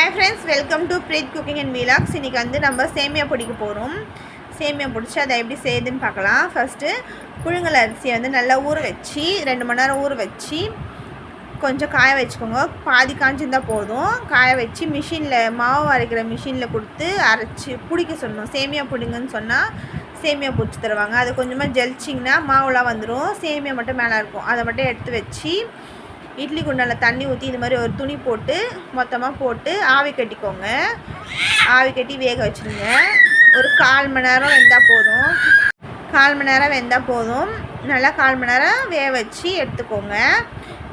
Hi friends, welcome to Preet Cooking and Vlogs. இன்னைக்கு வந்து நம்ம சேமியா பொடிக்க போறோம். சேமியா பொடிச்சு அதை எப்படி செய்யுதுன்னு பார்க்கலாம். ஃபர்ஸ்ட் புழுங்கல் அரிசியை வந்து நல்லா ஊற வச்சு 2 மணி நேரம் ஊற வச்சு கொஞ்சம் காய வச்சுக்கோங்க. பாதி காஞ்சிருந்தா போதும். காய வச்சு மிஷினில் மாவு அரைக்கிற மிஷினில் கொடுத்து அரைச்சி பிடிக்க சொல்லணும். சேமியா பிடிங்கன்னு சொன்னால் சேமியா பிடிச்சி தருவாங்க. அது கொஞ்சமாக ஜலிச்சிங்கன்னா மாவுலாம் வந்துடும். சேமியா மட்டும் மேலே இருக்கும். அதை மட்டும் எடுத்து வச்சு இட்லி குண்டால தண்ணி ஊற்றி இது மாதிரி ஒரு துணி போட்டு மொத்தமாக போட்டு ஆவி கட்டிக்கோங்க. ஆவி கட்டி வேக வச்சுருங்க. ஒரு 1/4 மணி நேரம் வெந்தால் போதும். 1/4 மணி நேரம் வெந்தால் போதும். நல்லா 1/4 மணி நேரம் வேக வச்சு எடுத்துக்கோங்க.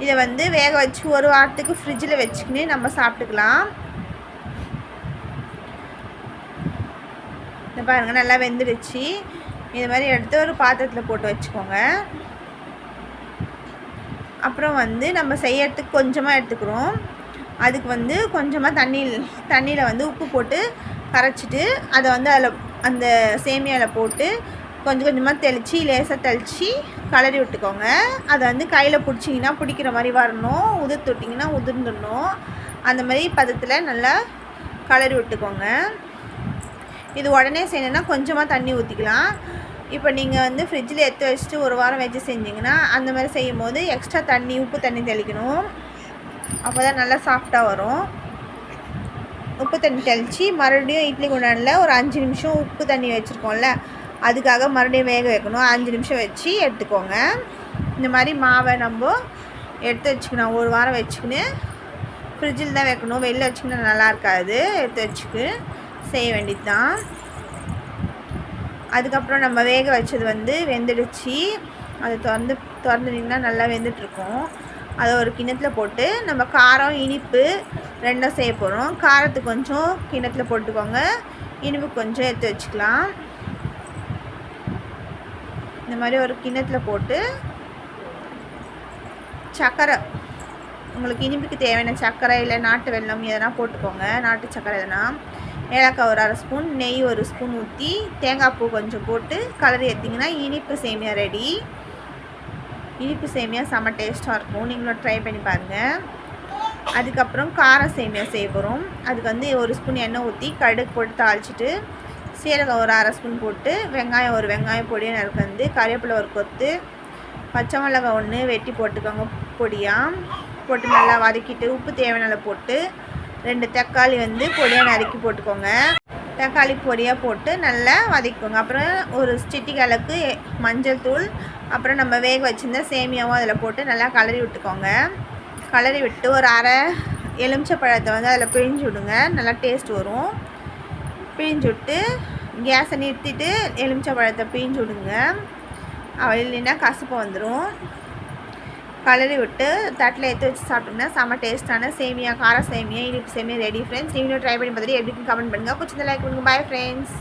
இதை வந்து வேக வச்சு ஒரு வாரத்துக்கு ஃப்ரிட்ஜில் வச்சுக்கின்னு நம்ம சாப்பிட்டுக்கலாம். இந்த பாருங்கள் நல்லா வெந்துடுச்சு. இது மாதிரி எடுத்து ஒரு பாத்திரத்தில் போட்டு வச்சுக்கோங்க. அப்புறம் வந்து நம்ம செய்யறதுக்கு கொஞ்சமாக எடுத்துக்கிறோம். அதுக்கு வந்து கொஞ்சமாக தண்ணியில் வந்து உப்பு போட்டு கரைச்சிட்டு அதை வந்து அதில் அந்த சேமியாவில் போட்டு கொஞ்சம் கொஞ்சமாக லேசாக தெளித்து கலரி விட்டுக்கோங்க. அதை வந்து கையில் பிடிச்சிங்கன்னா பிடிக்கிற மாதிரி வரணும். உதிர்த்து விட்டிங்கன்னா உதிர்ந்துடணும். அந்த மாதிரி பதத்தில் நல்லா கலரி விட்டுக்கோங்க. இது உடனே செய்யணுன்னா கொஞ்சமாக தண்ணி ஊற்றிக்கலாம். இப்போ நீங்கள் வந்து ஃப்ரிட்ஜில் எடுத்து வச்சுட்டு ஒரு வாரம் வச்சு செஞ்சிங்கன்னா அந்த மாதிரி செய்யும் போது எக்ஸ்ட்ரா உப்பு தண்ணி தெளிக்கணும். அப்போ தான் நல்லா சாஃப்டாக வரும். உப்பு தண்ணி தெளித்து மறுபடியும் இட்லி குண்டானில் ஒரு 5 நிமிஷம் உப்பு தண்ணி வச்சுருக்கோம்ல, அதுக்காக மறுபடியும் வேக வைக்கணும். 5 நிமிஷம் வச்சு எடுத்துக்கோங்க. இந்த மாதிரி மாவை நம்ம எடுத்து வச்சுக்கணும். ஒரு வாரம் வச்சுக்கின்னு ஃப்ரிட்ஜில் தான் வைக்கணும். வெளில வச்சுக்கினா நல்லா இருக்காது. எடுத்து வச்சுக்கு செய்ய வேண்டியது தான். அதுக்கப்புறம் நம்ம வேக வச்சது வந்து வெந்துடுச்சு. அதை திறந்துட்டிங்கன்னா நல்லா வெந்துட்டுருக்கும். அதை ஒரு கிண்ணத்தில் போட்டு நம்ம காரம் இனிப்பு ரெண்டும் செய்ய போகிறோம். காரத்துக்கு கொஞ்சம் கிண்ணத்தில் போட்டுக்கோங்க. இனிப்பு கொஞ்சம் எடுத்து வச்சுக்கலாம். இந்த மாதிரி ஒரு கிண்ணத்தில் போட்டு சர்க்கரை, உங்களுக்கு இனிப்புக்கு தேவையான சர்க்கரை இல்லை நாட்டு வெல்லம் எதனா போட்டுக்கோங்க. நாட்டு சர்க்கரை எதனா, ஏலக்காய் ஒரு 1/2 ஸ்பூன், நெய் 1 ஸ்பூன் ஊற்றி தேங்காய் பூ கொஞ்சம் போட்டு கலரி எடுத்திங்கன்னா இனிப்பு சேமியா ரெடி. இனிப்பு சேமியா செம்ம டேஸ்ட்டாக இருக்கும். நீங்களும் ட்ரை பண்ணி பாருங்கள். அதுக்கப்புறம் கார சேமியா செய்ய போகிறோம். அதுக்கு வந்து 1 ஸ்பூன் எண்ணெய் ஊற்றி கடுகு போட்டு தாளிச்சிட்டு சீரகம் ஒரு 1/2 ஸ்பூன் போட்டு வெங்காயம் ஒரு வெங்காயம் பொடியை நறுக்கந்து, கறிவேப்பிலை ஒரு கொத்து, பச்சை மிளகாய் 1 வெட்டி போட்டுக்கோங்க பொடியாக போட்டு நல்லா வதக்கிட்டு உப்பு தேவையான போட்டு 2 தக்காளி வந்து பொடியாக நறுக்கி போட்டுக்கோங்க. தக்காளி பொடியாக போட்டு நல்லா வதக்கிக்கோங்க. அப்புறம் ஒரு சிட்டிகை அளவுக்கு மஞ்சள் தூள், அப்புறம் நம்ம வேக வச்சுருந்த சேமியாவும் அதில் போட்டு நல்லா கலரி விட்டுக்கோங்க. கலரி விட்டு ஒரு 1/2 எலுமிச்சை பழத்தை வந்து அதில் பிழிஞ்சு விடுங்க. நல்லா டேஸ்ட் வரும். பிழிஞ்சு விட்டு கேஸை நிறுத்திட்டு எலுமிச்சை பழத்தை பிழிஞ்சு விடுங்க. இல்லைன்னா கசப்பு வந்துடும். கலரி விட்டு தட்டில் எடுத்து வச்சு சாப்பிட்டோம்னா செம்ம டேஸ்ட்டான சேமியா, கார சேமியா, இனிப்பு சேமியா ரெடி ஃப்ரெண்ட்ஸ். நீங்களும் ட்ரை பண்ணி பார்த்துட்டு எப்படி கமெண்ட் பண்ணுங்கள். பிடிச்சதை லைக் பண்ணுங்கள். Bye friends.